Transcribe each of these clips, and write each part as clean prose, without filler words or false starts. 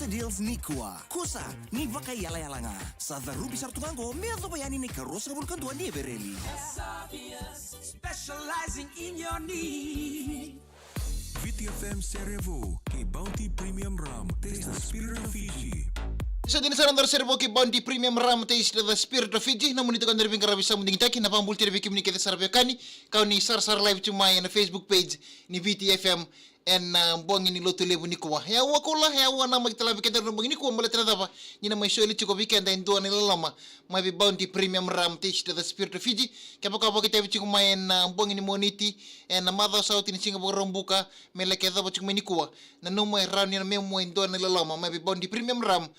besta deals ni kuwa. Kusa, ni baka yala-yalanga. Sa Ruby Sartungango, meron bayani ni Karos na bulkanduan ni Bereli. Specializing in your need. VTFM SERE-EPINERI, kay Bounty Premium Rum, taste the spirit of Fiji. Sa dinasaran dari SERE-EPINERI kay Bounty Premium Rum, taste the spirit of Fiji. Namun itu kan dari pingkarabi sa munding taki, napambulti dari bikim ni kita sarabiyakani, kau ni sar-sar live cumay na Facebook page ni VTFM en buang ini lotu lebu ni kuwa. Ya wa kola ya wa na magtalabi kita buang ini kuwa malat na dapa. Ni na may soli chiko weekend ay tuan nila lama. May bi Bounty Premium Rum taste the spirit of Fiji. Kaya pa kita chiko may en buang ini moniti en mother south in Singapore rombuka meleke dapa chiko may ni kuwa. Na no may round ni na may mo en tuan nila lama. May bi Bounty Premium Rum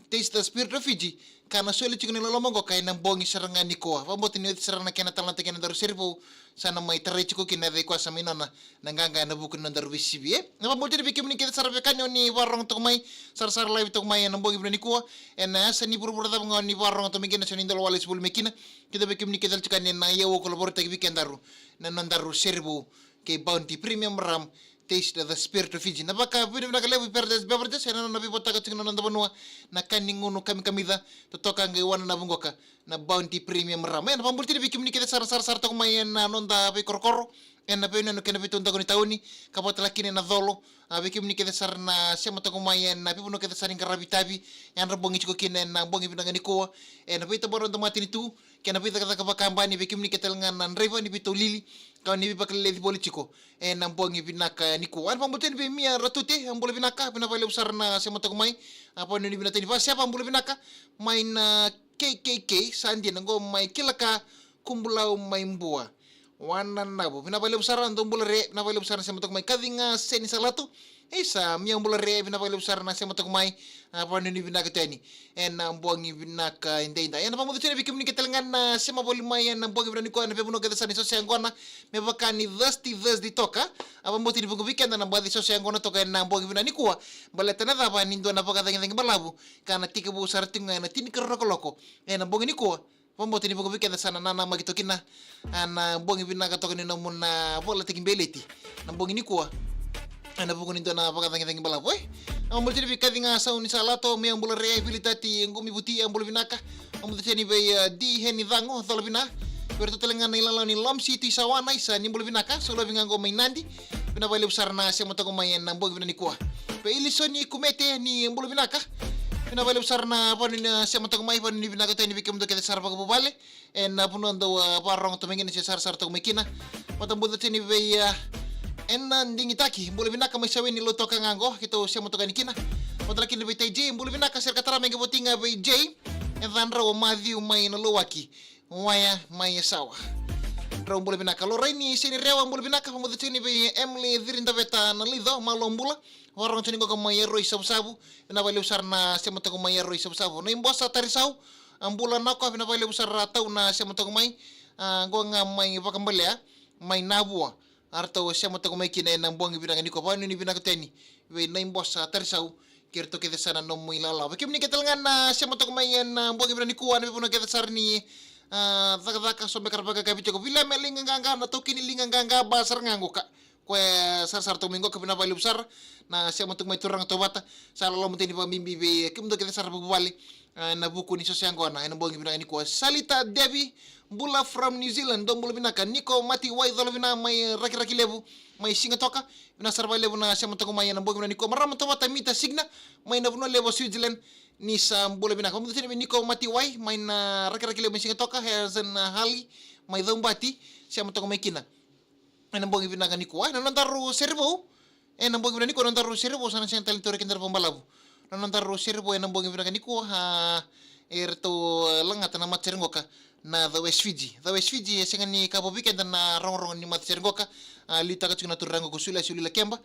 taste the spirit of Fiji. Karena soli chiko nila lama ko kaya nang buang isarangan ni kuwa. Pambuti ni sarang na kena talang kena daru servo. Sana may taray chiko kinadai kwa sa minana nanganga na bukod ng daru visibi. Napamulti ni bikim ni kita sarabyakanyo ni warong tokmay sar-sar live tokmay nang buang ibra ni kuwa. En sa ni buru-buru tapong ni warong tumigin na siya nindalo walis bulu mekina. Kita bikim ni kita chikan na yawo kolaborita kibikin daru. Na nandaru servo kay Bounty Premium Rum taste the spirit of Fiji. Napaka pwede na kalebu perdes beverages na napipota ka tingnan ng banwa na kaninguno kami kamida tutoka ngayon na bungoka na Bounty Premium Rum. Yan pambulti ni bikim ni kita sar-sar tong mayan na nonda pa korkoro. Yan na pwede na kinapitunda ko ni tauni kapot lakin na dolo. Bikim ni kita sar na siya mo tong mayan na pipuno kita saring karabitabi. Yan rabongi chiko kinen na bongi pinangani ko. Na pwede baron tomati ni tu. Kaya na pwede kata kapakamba ni bikim ni kita langan nan reva ni pito lili. Kau ni bibak leli politiko na bongi pinaka ni ko. Ano pambutin bi mia ratuti ang bola pinaka pinapale usar na siya mo tong may apa ni binatini pa siapa ang bola pinaka may na KKK sandi nango may kilaka kumbulau may mbua. Wanan nabo pinapale usar ang bola re pinapale usar na siya mo tong may kadinga seni salatu. Isa miyang bola re pinapale usar na siya mo tong may apa ni binaka tani. Ang bongi binaka hindi. Yan pamutin bikim ni kitalangan na siya maboli may ang bongi binani ko na pepuno kita sa ni sosya ngona me baka ni Thursday toka. Apa mbuti ni buku weekend na mbadi sosya ngona toka na bongi binani ko. Baleta na dapa nindo na pagkatang balabu kana tika bu sarting na tinikar loko. Na bongi ni ko. Pambuti ni buku weekend sana nana magitokin na na bongi binaka toka ni namun na bola tiking beleti. Na bongi ni ko. Ana buku nindo na pagkatang balabu. Ang multi ni kading sa uni salato may ang bola rehabilitati ang gumibuti ang bola binaka. Ang multi ni bay di heni dango tolo bina. Pero talangan na ilalaw ni Lam City sa wanay sa ni bola binaka so labing ang may nandi. Pinabali usar na siya mo to kumayan ng bola binani kuha. Pe ilison ni kumete ni ang bola binaka. Pinabali usar na pa ni siya mo to kumay pa ni binaka tayo ni bikim do kita sar pagpapali. En punon do parang tumingin siya sar to kumikina. Matambot ni bay ding itaki boleh binaka may sawin ni loto kang anggo kito siya mo to kanikina modala kin bay tay J boleh binaka sir katara may gabutinga bay J and then raw Matthew may naluwaki waya may sawa raw boleh binaka loray ni sini rewa boleh binaka pamodo ni bay Emily dirinta beta na lido malombula warang tuni ko may roy sabu-sabu pinabali usar na siya mo to may roy sabu-sabu no imbos sa tarisaw ang bulan nako pinabali usar rataw na siya mo to may go nga may pakambali may nabua Arto siya mo to kumay kinain ng buwang ibinang ni ko. Paano ni binakoteni? We na imbos sa tersaw. Kirto kita sana no mo ilalaw. Kim ni katalangan na siya mo to kumay ng buwang ibinang ni ko. Ano po na kita sar ni Zaka so may karapag kakabit ko. Bila may lingang na to kinilingang ganga basar ngango ka. Kwe sar to minggo kapinapali usar na siya mo to kumay turang to bata. Sa lalo mo tini pamimbi. Kim do kita sar pagbubali. Na buku ni sosiang ko na. Ang buwang ibinang ni ko. Salita Debbie. Bula from New Zealand dong bulu binaka Niko mati wai dolo bina may raki lebu may singa toka bina sarba lebu na siya matako may nang bogi Niko maram to wata mita signa may nabuno lebu Switzerland ni sa bulu binaka mo tini Niko mati wai may na raki lebu may singa toka Herzen Hali may dong bati siya matako may kina nang bogi binaka Niko ay nanontaru servo nang bogi Niko nanontaru servo sana siya talento rekindar pambalabu nanontaru servo nang bogi binaka Niko erto langat na MATASERE-THE na the West Fiji. The West Fiji singa ni kapo weekend na rong ni MATASERE-THE lita ka na turango ko sula kemba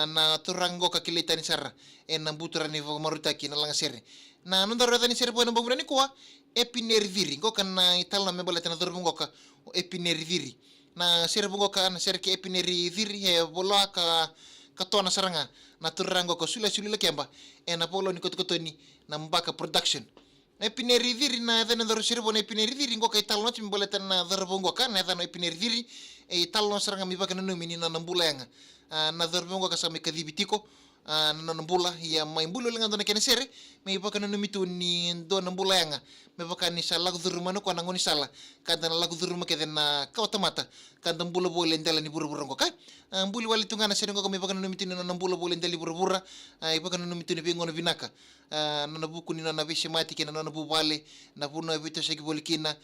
na turango ka kilita ni sara na butura ni maruta ki na lang sere. Na nunda rata ni sere po na baguna ni kuha epineri viri ko kan na ital na mebola na turango ka epineri viri. Na sere bungo ka na sere ki epineri viri he bola ka kato na saranga na turango ko sula kemba na polo ni koto ni na mbaka production. Epineri viri na dana daru sirbo na epineri viri ngo kay talno chim boleta na darbo ngo kan na dana epineri viri talno saranga mi baka nanu mini na nambula yang na darbo ngo kasami kadibitiko nanambula ya maimbulu lenga dona kene sere me baka no mitu ni dona mbula yanga me baka ni sala kuduruma no kwana ngoni sala kada na kuduruma ke na kautamata kada mbula bole ndela ni buru buru ka mbuli wali tungana sere ngoko me baka no mitu ni nambula bole ndeli buru buru baka no mitu ni bingono vinaka na buku ni na vishe mati ke na bu bale na buno vito shaki bolikina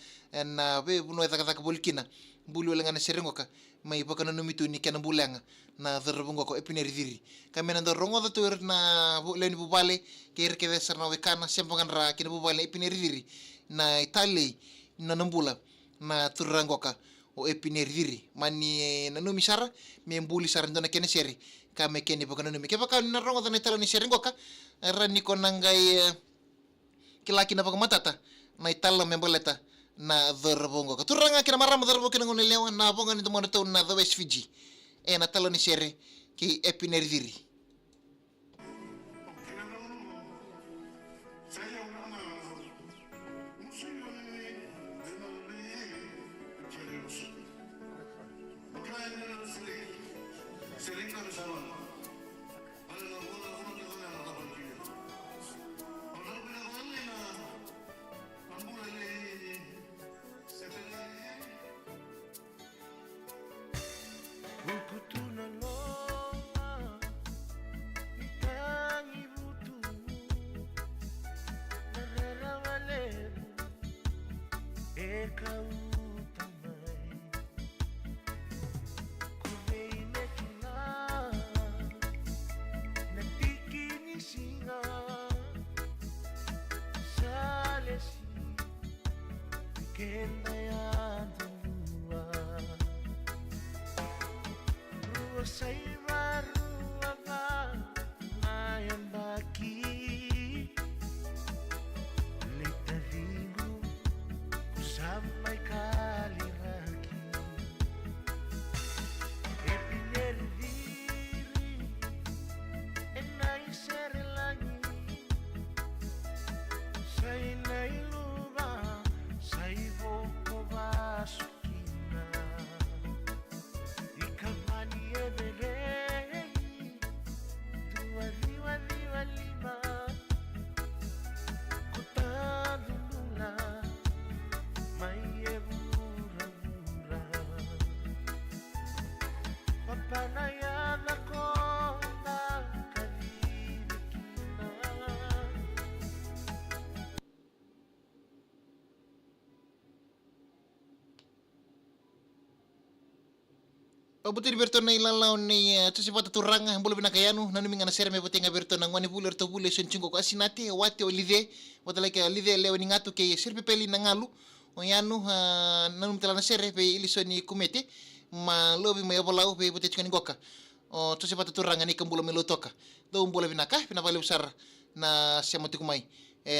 na be buno taka bolikina mbuli wali ngana sere ngoka mai baka no mitu ni kana bulanga na darbungo ko epineri diri kamena ndo rongo to na leni bubale ke irke desar na wekana sempangan ra kina bubale epineri diri na itali na nambula na turangoka o epineri diri mani na no misara me mbuli sar ndona kene seri kame kene baka no mi ke baka na rongo na italo ni seri ngoka rani ko nangai kilaki na baka matata na italo memboleta na darbungo ka turanga kina marama darbo kina ngone lewa na bonga ni tomo to na the West Fiji na talo ni sere ki epineri diri Pabuti berto na ilalaw ni tusipata turanga mbolo binakayano nanu minga na sere me botenga berto na ngwani buler to bule sonchungo ko asinati wate olive watala ke olive lewe ni ngatu ke sirpe peli na ngalu o yanu nanu mtala na sere pe ilisoni kumete ma lobi me bolau pe bote chikani goka o tusipata turanga ni kambulo melo toka do mbolo binaka pinapale usar na siamoti kumai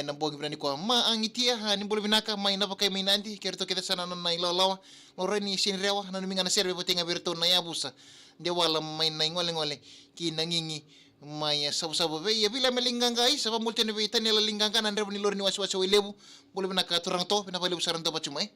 na bongi brani ko ma angitia ni mbolo binaka mai na pakai mai nandi kerto kita sana na ilalawa loreni sinrewa nanu minga na sere botenga berto na yabusa de wala mai na ngole ki nangingi mai sabu-sabu be ya bila melinganga ai saba multe ne be tani la linganga na ndre ni lorni waswas lebu bolo binaka turang to pinapale usaran to pachumai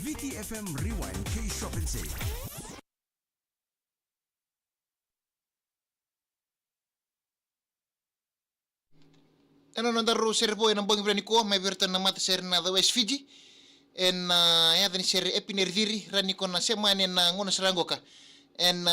VTFM Rewind K-Shop and Save. Ano nandaru serbo en bongi brani ko mai berto na MATASERE-THE West Fiji en ya dani SERE-EPINERI diri rani ko na semane na ngona serangoka en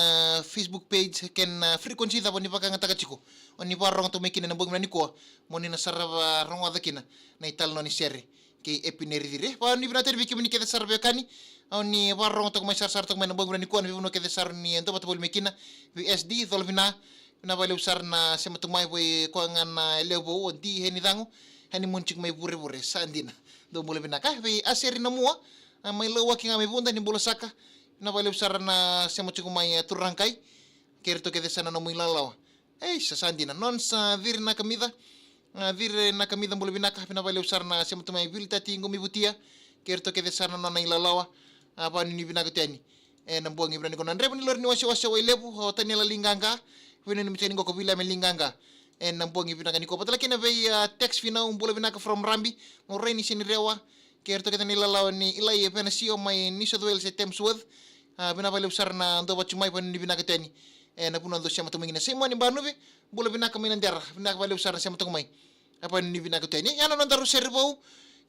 Facebook page ken frequency da boni pakanga takachiko oni barong to mekina na bongi brani ko moni na sarava rongo adakina na ital no ni sere ke epineri dire pa ni brate biki mini ke sarbe kani oni barong to mai sar to mai na bongi brani ko ni no ke sar ni ento patbol mekina VSD dolvina na bale usar na sema tumai boy ko ngana lebo di heni dango hani muncik mai bure sandina do bole binaka be aseri na mua mai lo waki ngame bunda ni bolo saka na bale usar na sema tumai turangkai kerto ke sana no milalawa sasandi na non sa vir na kamida mbola binaka pinavale usar na sema tumai vilta tingo mibutia kerto ke sana no na ilalawa apa ni binaka tani na mbuangi brani ko nandre ni lor ni wasa lebu ho tani la linganga wena ni mitani ko vila me linganga na mbuangi binaka ni ko patala kina ve text fina mbola binaka from Rambi mo reni sinirewa kerto ke tani ilalawa ni ilai pena sio mai ni so duel se Thamesworth binavale usar na ndo bachumai pa ni binaka tani na puno ndo siya tumingina simo ni banuve mbola binaka may nandera binaka vale usar na siya tumay apa ni binaka tani yana no ndaro servo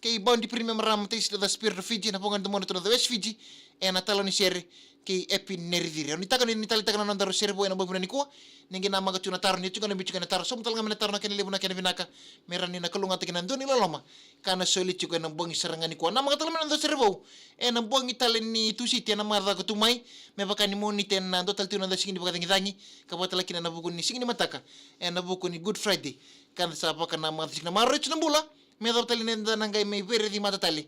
kay bound premium ram taste the spirit of Fiji na pongan dumono to the West Fiji na talo ni sere kay epineri dire ni taka na ndaro servo na bobuna ni ko ningi na mga tuna taro ni tuga na bitu kana taro som talanga na taro na kana lebu na kana binaka meran ni na kalunga takinan do ni loloma kana soli tuga na bongi saranga ni ko na mga talo na ndaro servo na bongi talen ni tusiti na marda ko tumay me baka ni moni ten na do tal tuna da singini baka dangi kabata laki na buku ni singini mataka na buku ni Good Friday kana sa baka na mga singina marich na bula me do tali nenda nangai me vere di mata tali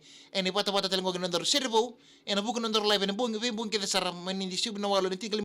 pata tali ngogin ndaro servo buku ndaro live bongi ke sara manindi sub na walo ni